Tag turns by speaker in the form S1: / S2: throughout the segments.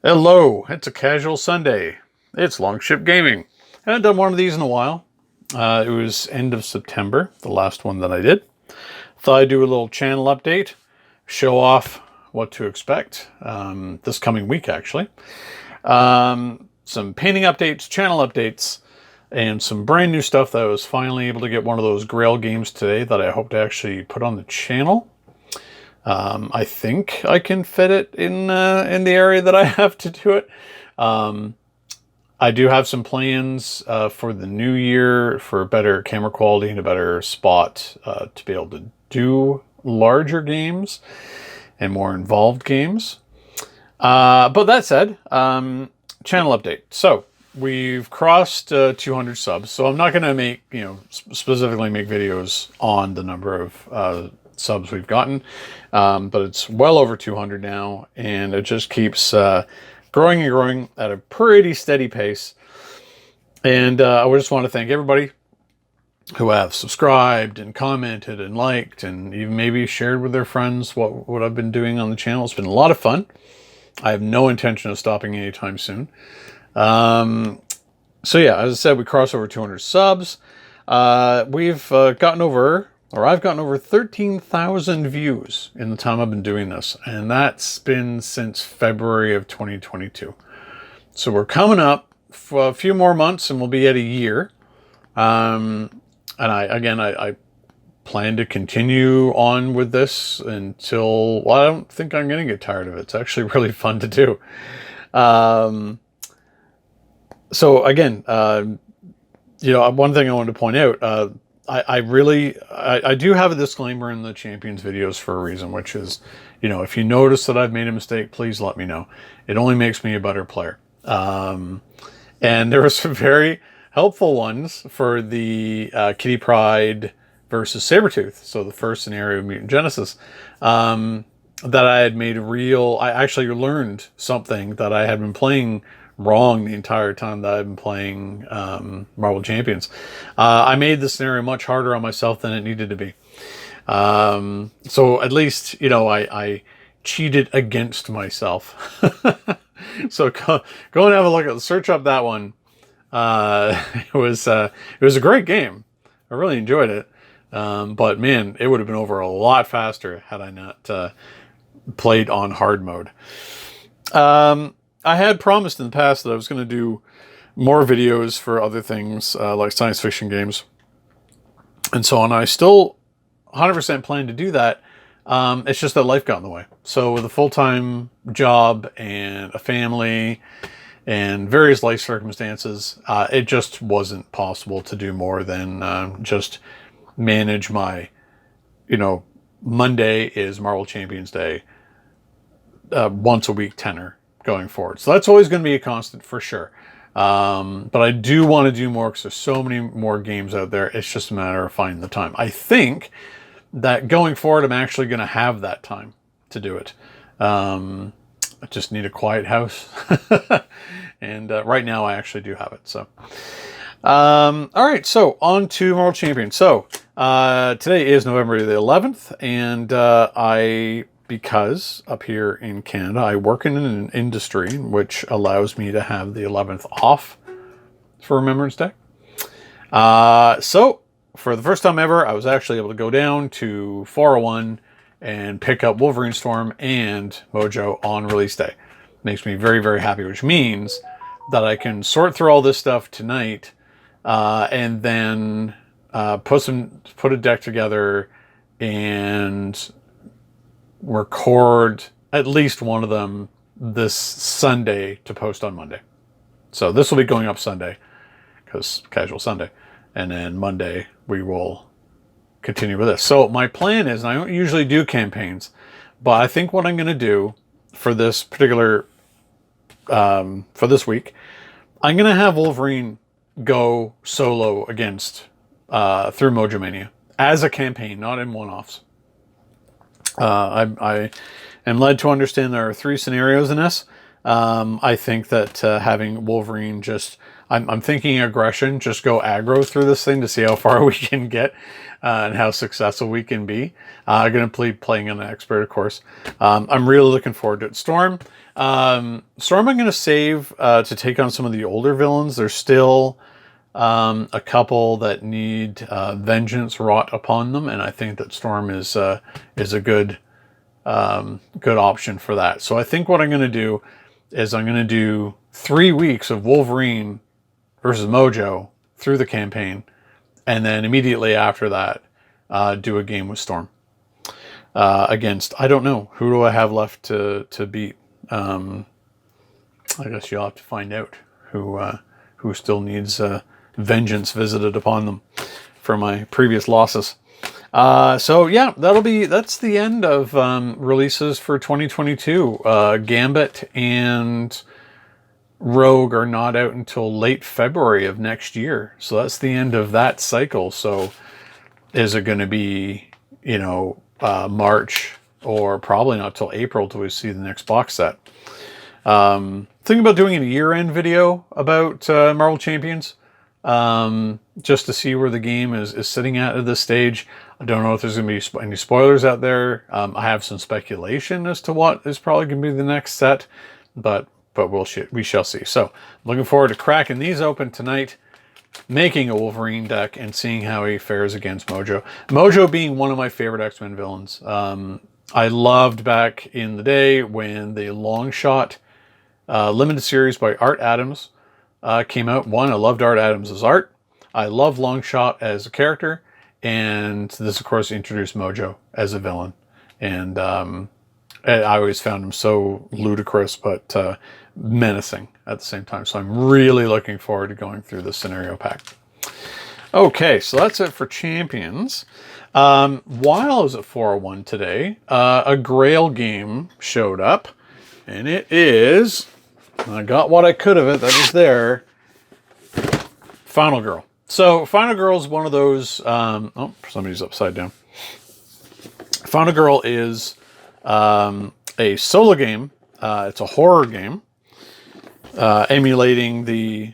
S1: Hello, it's a casual Sunday. It's Longship Gaming. I haven't done one of these in a while. It was end of September, the last one that I did. Thought I'd do a little channel update, show off what to expect this coming week, actually. Some painting updates, channel updates, and some brand new stuff that I was finally able to get one of those Grail games today that I hope to actually put on the channel. I think I can fit it in the area that I have to do it. I do have some plans for the new year for better camera quality and a better spot to be able to do larger games and more involved games. But that said, channel update. So we've crossed 200 subs. So I'm not going to make, specifically make videos on the number of subs we've gotten, but it's well over 200 now, and it just keeps growing and growing at a pretty steady pace. And I just want to thank everybody who have subscribed and commented and liked and even maybe shared with their friends what I've been doing on the channel. It's been a lot of fun. I have no intention of stopping anytime soon. So yeah, as I said, we crossed over 200 subs. We've gotten over, or I've gotten over 13,000 views in the time I've been doing this. And that's been since February of 2022. So we're coming up for a few more months and we'll be at a year. And I plan to continue on with this until, well, I don't think I'm going to get tired of it. It's actually really fun to do. So again, one thing I wanted to point out, I do have a disclaimer in the Champions videos for a reason, which is, if you notice that I've made a mistake, please let me know. It only makes me a better player. And there were some very helpful ones for the Kitty Pryde versus Sabretooth. So the first scenario of Mutant Genesis, that I had made I actually learned something that I had been playing wrong the entire time that I've been playing Marvel Champions. I made the scenario much harder on myself than it needed to be. So at least, I cheated against myself. So go and have a look search up that one. It was a great game. I really enjoyed it. But man, it would have been over a lot faster had I not played on hard mode. I had promised in the past that I was going to do more videos for other things like science fiction games and so on. I still 100% plan to do that. It's just that life got in the way. So with a full-time job and a family and various life circumstances, it just wasn't possible to do more than just manage my, Monday is Marvel Champions Day, once a week tenor going forward. So that's always going to be a constant for sure. But I do want to do more because there's so many more games out there. It's just a matter of finding the time. I think that going forward, I'm actually going to have that time to do it. I just need a quiet house. And right now I actually do have it. So, all right. So on to Marvel Champions. So today is November the 11th, and because up here in Canada, I work in an industry which allows me to have the 11th off for Remembrance Day. So for the first time ever, I was actually able to go down to 401 and pick up Wolverine Storm and Mojo on release day. Makes me very, very happy, which means that I can sort through all this stuff tonight, and then put a deck together and record at least one of them this Sunday to post on Monday. So this will be going up Sunday because casual Sunday, and then Monday we will continue with this. So my plan is, and I don't usually do campaigns, but I think what I'm going to do for this particular for this week, I'm going to have Wolverine go solo against through Mojo Mania as a campaign, not in one-offs. I am led to understand there are 3 scenarios in this. I think that having Wolverine I'm thinking aggression, just go aggro through this thing to see how far we can get and how successful we can be. I'm going to be playing an expert, of course. I'm really looking forward to it. Storm, Storm I'm going to save to take on some of the older villains. There's still a couple that need vengeance wrought upon them, and I think that Storm is a good good option for that. So I think what I'm going to do is I'm going to do 3 weeks of Wolverine versus Mojo through the campaign, and then immediately after that, do a game with Storm against, I don't know, who do I have left to beat? I guess you'll have to find out who still needs vengeance visited upon them for my previous losses. So yeah, that's the end of releases for 2022. Gambit and Rogue are not out until late February of next year. So that's the end of that cycle. So is it going to be, March, or probably not till April till we see the next box set? Thinking about doing a year-end video about Marvel Champions, just to see where the game is sitting at this stage. I don't know if there's going to be any spoilers out there. I have some speculation as to what is probably going to be the next set, but we shall see. So looking forward to cracking these open tonight, making a Wolverine deck, and seeing how he fares against Mojo. Mojo being one of my favorite X-Men villains. I loved back in the day when the Longship limited series by Art Adams came out. One, I loved Art Adams' art. I love Longship as a character. And this, of course, introduced Mojo as a villain. And I always found him so ludicrous, but menacing at the same time. So I'm really looking forward to going through this scenario pack. Okay, so that's it for Champions. While I was at 401 today, a Grail game showed up. And it is, I got what I could of it that was there, Final Girl. So Final Girl is one of those, oh, somebody's upside down. Final Girl is a solo game. It's a horror game, emulating the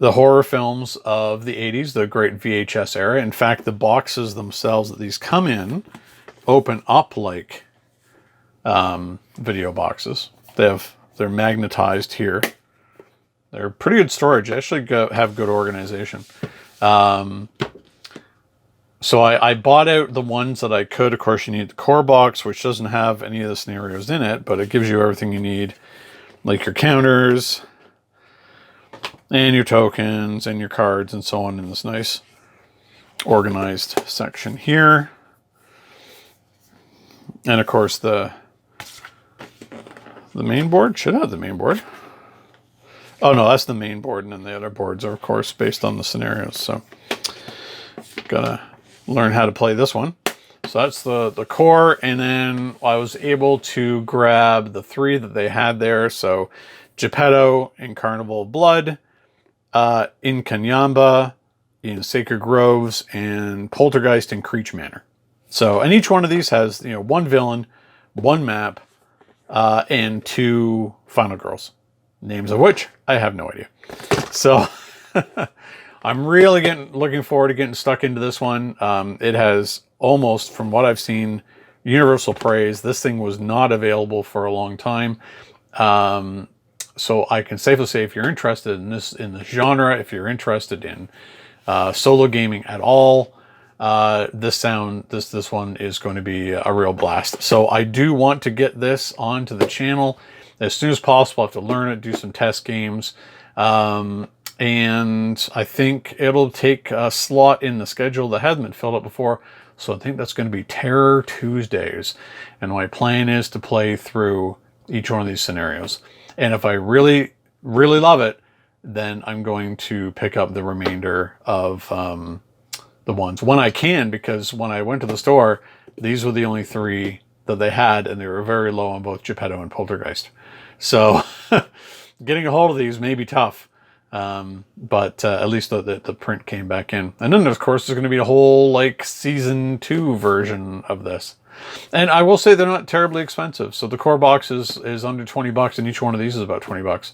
S1: horror films of the 80s, the great VHS era. In fact, the boxes themselves that these come in open up like video boxes. They're magnetized here. They're pretty good storage. They actually have good organization. So I bought out the ones that I could. Of course, you need the core box, which doesn't have any of the scenarios in it, but it gives you everything you need, like your counters and your tokens and your cards and so on in this nice organized section here. And of course, the main board should have the main board. Oh no, that's the main board, and then the other boards are, of course, based on the scenarios. So, gotta learn how to play this one. So that's the core, and then I was able to grab the 3 that they had there. So, Geppetto in Carnival of Blood, in Kanyamba, in Sacred Groves, and Poltergeist in Creech Manor. So, and each one of these has, one villain, one map, and 2 Final Girls. Names of which I have no idea. So I'm really looking forward to getting stuck into this one. It has almost, from what I've seen, universal praise. This thing was not available for a long time. So I can safely say, if you're interested in this genre, if you're interested in solo gaming at all, this one is going to be a real blast. So I do want to get this onto the channel as soon as possible. I have to learn it, do some test games. And I think it'll take a slot in the schedule that hasn't been filled up before. So I think that's going to be Terror Tuesdays. And my plan is to play through each one of these scenarios. And if I really, really love it, then I'm going to pick up the remainder of the ones when I can, because when I went to the store, these were the only 3 that they had, and they were very low on both Geppetto and Poltergeist. So getting a hold of these may be tough, but at least the print came back in. And then, of course, there's going to be a whole season 2 version of this. And I will say they're not terribly expensive. So the core box is under $20, and each one of these is about $20.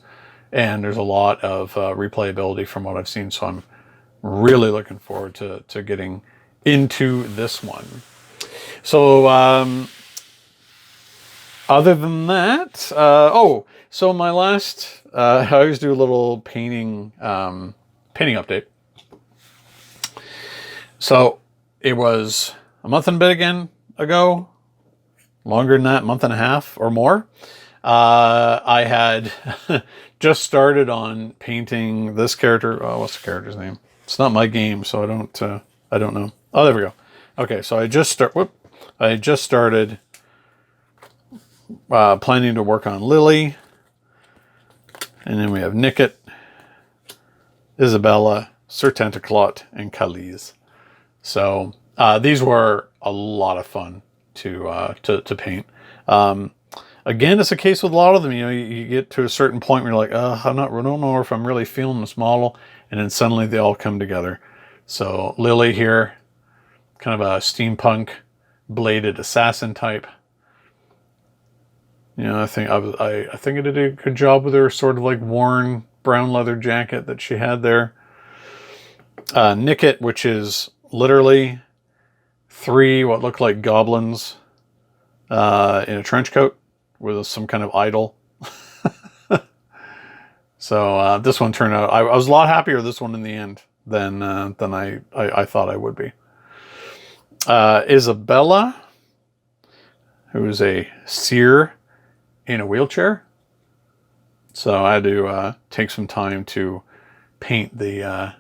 S1: And there's a lot of replayability from what I've seen. So I'm really looking forward to getting into this one. So Other than that, so my last, I always do a little painting update. So it was a month and a bit ago, longer than that, month and a half or more. I had just started on painting this character. Oh, what's the character's name? It's not my game, so I don't know. Oh, there we go. Okay, so I just started planning to work on Lily, and then we have Nicket, Isabella, Sir Tentaclot, and Khalees. So these were a lot of fun to paint. Again, it's a case with a lot of them. You know, you get to a certain point where you're like, I don't know if I'm really feeling this model, and then suddenly they all come together. So Lily here, kind of a steampunk bladed assassin type. You know, I think I did a good job with her sort of like worn brown leather jacket that she had there. Nicket, which is literally 3 what look like goblins in a trench coat with some kind of idol. So this one turned out, I was a lot happier with this one in the end than I thought I would be. Isabella, who is a seer in a wheelchair. So I had to take some time to paint the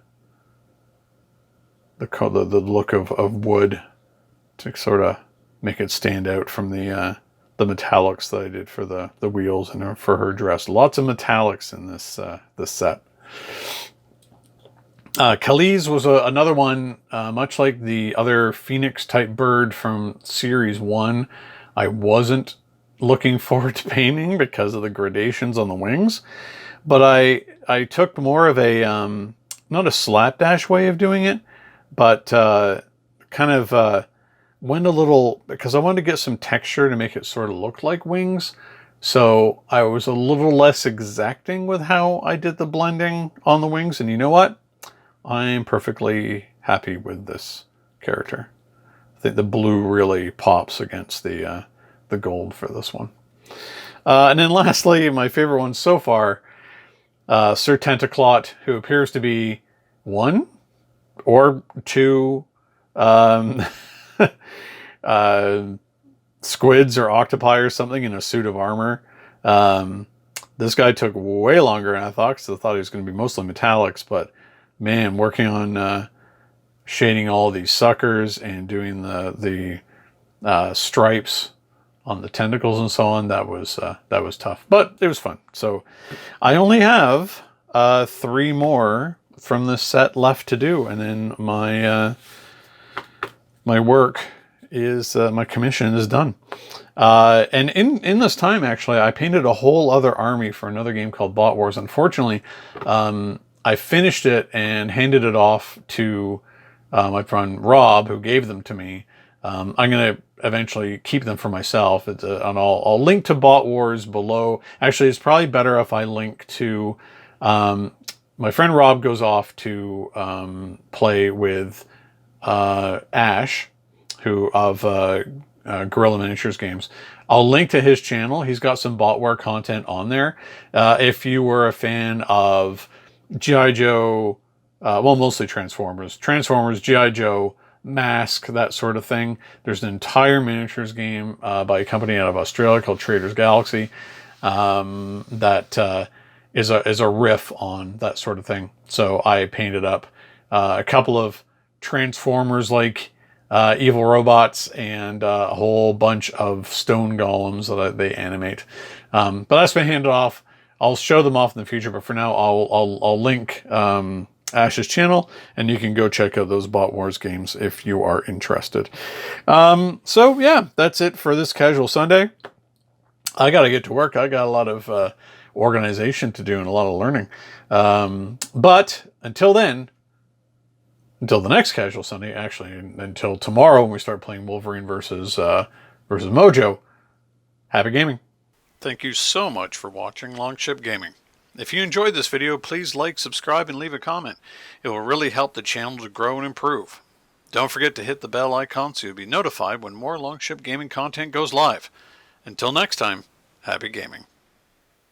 S1: look of wood to sort of make it stand out from the metallics that I did for the wheels and for her dress. Lots of metallics in this set. Khalees was another one, much like the other Phoenix type bird from Series 1. I wasn't looking forward to painting because of the gradations on the wings, but I took more of a not a slapdash way of doing it, but kind of went a little, because I wanted to get some texture to make it sort of look like wings. So I was a little less exacting with how I did the blending on the wings. And you know what? I'm perfectly happy with this character. I think the blue really pops against the gold for this one. And then lastly, my favorite one so far, Sir Tentaclot, who appears to be 1 or 2 squids or octopi or something in a suit of armor. This guy took way longer than I thought, because I thought he was going to be mostly metallics, but man, working on shading all these suckers and doing the stripes on the tentacles and so on, that was tough, but it was fun. So I only have 3 more from this set left to do, and then my work is my commission is done. And in this time, actually, I painted a whole other army for another game called Bot Wars. Unfortunately, I finished it and handed it off to my friend Rob, who gave them to me. I'm going to eventually keep them for myself. And I'll link to Bot Wars below. Actually, it's probably better if I link to my friend Rob goes off to play with Ash, who of Guerrilla Miniatures Games. I'll link to his channel. He's got some botware content on there. If you were a fan of G.I. Joe, well, mostly Transformers, G.I. Joe, Mask, that sort of thing. There's an entire miniatures game by a company out of Australia called Traders Galaxy that is a riff on that sort of thing. So I painted up a couple of Transformers-like evil robots and a whole bunch of stone golems that they animate. But that's been handed off. I'll show them off in the future, but for now I'll link Ash's channel, and you can go check out those Bot Wars games if you are interested. So yeah, that's it for this Casual Sunday. I got to get to work. I got a lot of organization to do and a lot of learning. But until then, until the next Casual Sunday, actually, until tomorrow when we start playing Wolverine versus Mojo, happy gaming. Thank you so much for watching Longship Gaming. If you enjoyed this video, please like, subscribe, and leave a comment. It will really help the channel to grow and improve. Don't forget to hit the bell icon so you'll be notified when more Longship Gaming content goes live. Until next time, happy gaming.